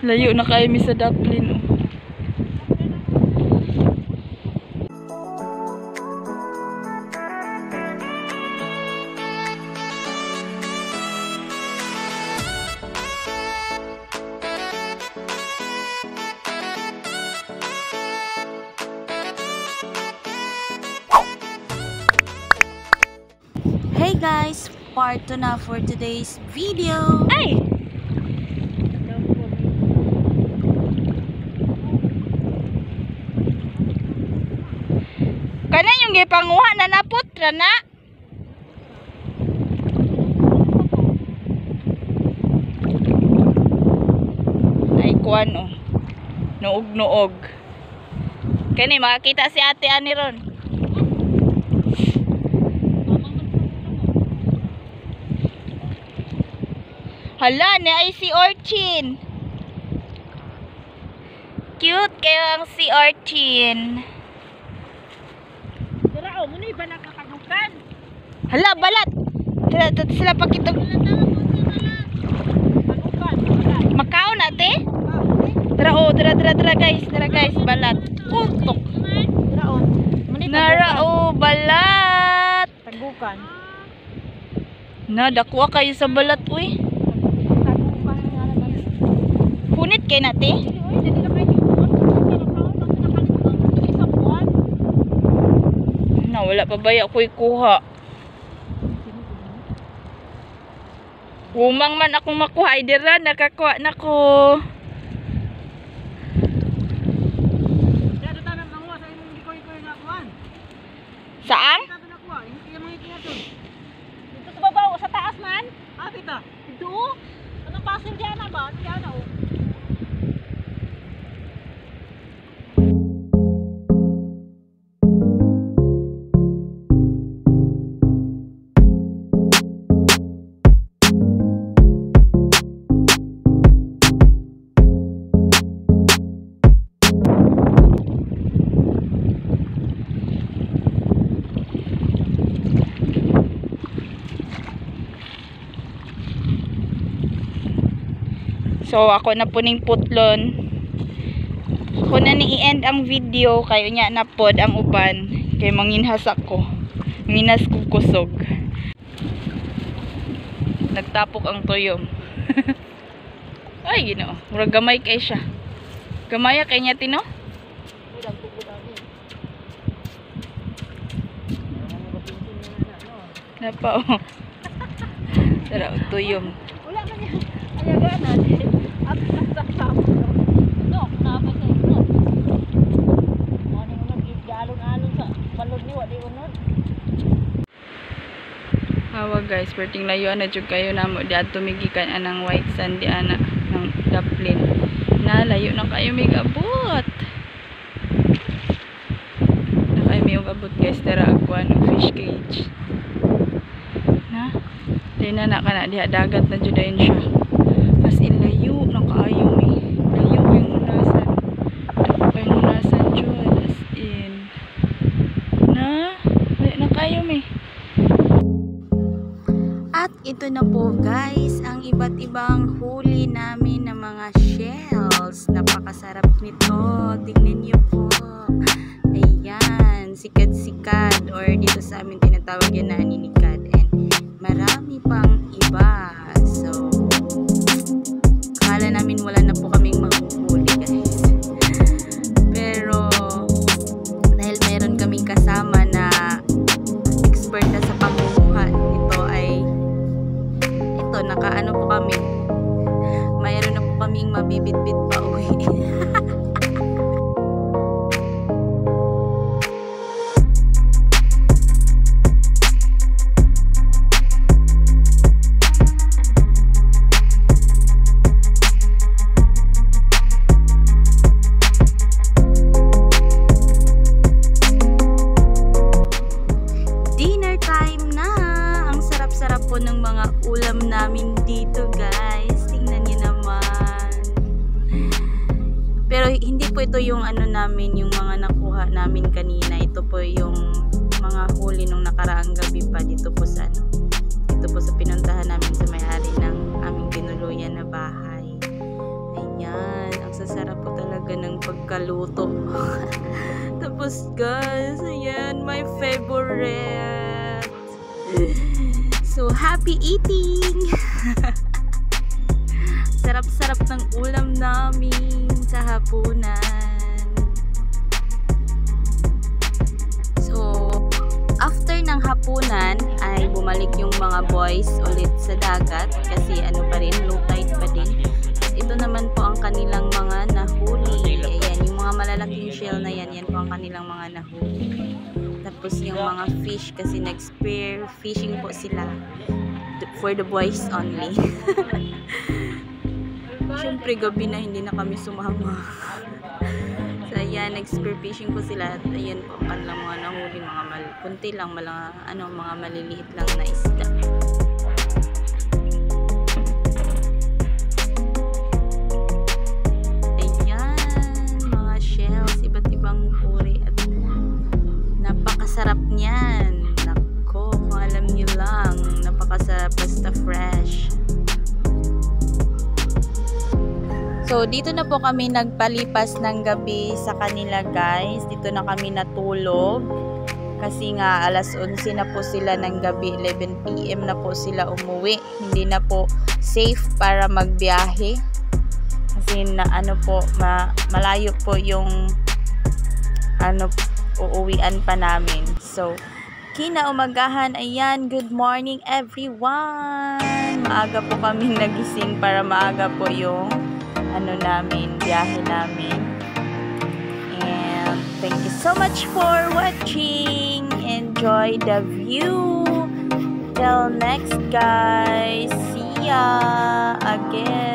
Layo na kayo mi sa Dublin. Hey guys, part 2 na for today's video. Ay! Kana yung gipanguha na naputra na. Ay kuan oh. Nuog-nuog. Kani makakita si Ate Ani ron. Hala, na ay si Orchin. Cute kayo ang si Orchin. Dirao mo ni ba nakakadukan? Hala, balat. Sila pagkitog. Macau na te? Tara oh, tara guys, balat. Putok. Dirao. Nara oh, balat. Tagukan. Na, dakuha kayo sa balat uy. Punit kay nate. Na wala pa baya ko ikuha. Umang man akong makuha dira nakakuha nako. Saan? Dito sa babaw sa taas man. Ah, dito. Dito. Anong pasir diyan na ba? Diyan na oh. So ako na puning putlon. Ako na ni i-end ang video kayo nya na pod ang uban kay manginhas ako. Manginas ko kusog. Nagtapok ang tuyom. Ay Ginoo, murag gamay kay siya. Gamaya kay nya tino? Napa oh. Tara tuyom. Wala man yan. Ayaga natin. At sa no, naman sa ito. Ano mo nag-alon-alon sa balon ni wali unod. Hawa guys, perting layo na jud kayo namo di adto migikan anang white sand di ana ng Dublin. Na layo na kayo migabot. Na kayo may abot guys tara agwan ng fish cage. Na di na kana diha dagat na jud ayon siya. As in layo na kaayo mi. Layo yung unasan. Dako yung unasan jud as in. Na layo na kayo mi. At ito na po guys, ang iba't ibang huli namin ng mga shells. Napakasarap nito. Tingnan niyo po. Ayan, sikad-sikad or dito sa amin tinatawag yan na aninikad. And marami pang iba. So, akala namin wala na po kaming mahuhuli guys. Pero, dahil meron kaming kasama na expert na sa panguha, nakaano po kami, mayroon na po kaming mabibit-bit pa uwi. Dinner time na! Ang sarap-sarap po ng mga ulam namin dito guys. Tingnan niyo naman. Pero hindi po ito yung ano namin, yung mga nakuha namin kanina. Ito po yung mga huli nung nakaraang gabi pa dito po sa ano. Dito po sa pinuntahan namin sa may-ari ng aming tinuluyan na bahay. Ayan. maluto. Tapos guys, ayan, my favorite. So, happy eating! Sarap-sarap ng ulam namin sa hapunan. So, after ng hapunan ay bumalik yung mga boys ulit sa dagat kasi ano pa rin, low tide pa din. Ito naman po ang kanilang mga nahuli. Ayan, yung mga malalaking shell na yan, yan po ang kanilang mga nahuli. Tapos yung mga fish kasi nag-spear fishing po sila for the boys only. Siyempre gabi na hindi na kami sumama. So ayan, nag-spear fishing po sila at ayan po ang kanilang mga nahuli, mga kunti lang, mga maliliit lang na isda. Napakasarap niyan. Nako, kung alam niyo lang, napakasarap basta fresh. So, dito na po kami nagpalipas ng gabi sa kanila guys. Dito na kami natulog. Kasi nga, alas 11 na po sila ng gabi. 11 PM na po sila umuwi. Hindi na po safe para magbiyahe. Kasi malayo po yung uuwian pa namin. So, kinaumagahan, ayan, good morning everyone! Maaga po kaming nagising para maaga po yung biyahe namin. And thank you so much for watching. Enjoy the view. Till next guys. See ya again.